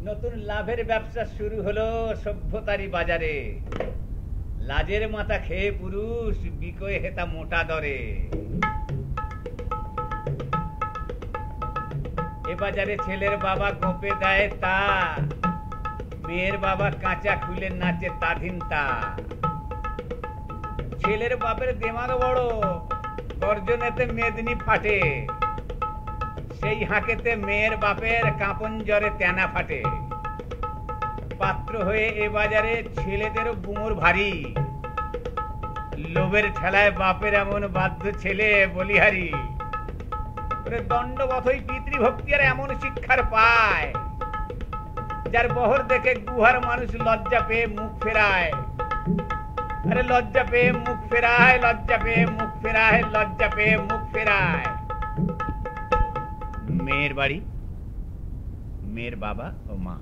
নতুন লাভের ব্যবসা শুরু হলো সভ্যতারি বাজারে। লাজের মাথা খেয়ে পুরুষ বিকয়ে হেতা মোটা দরে। এ বাজারে ছেলের বাবা গোপে দেয় তা, মেয়ের বাবা কাঁচা খুলে নাচে তাধিনতা। ছেলের বাপের দেমাগ বড়, গর্জনেতে মেদিনী ফাটে, সেই হাঁকেতে মেয়ের বাপের কাঁপন জ্বরে তেনা ফাটে। পাত্র হয়ে এ বাজারে ছেলেদেরও গুমর ভারী, লোভের ঠেলায় বাপের এমন বাধ্য ছেলে বলিহারি। দণ্ডবধই পিতৃভক্তি আর এমন শিক্ষার পায়, যার বহর দেখে গুহার মানুষ লজ্জা পেয়ে মুখ ফেরায়। আরে লজ্জা পেয়ে মুখ ফেরায়, লজ্জা পেয়ে মুখ ফেরায়, লজ্জা পেয়ে মুখ ফেরায়। মেয়ের বাড়ি, মেয়ের বাবা ও মা।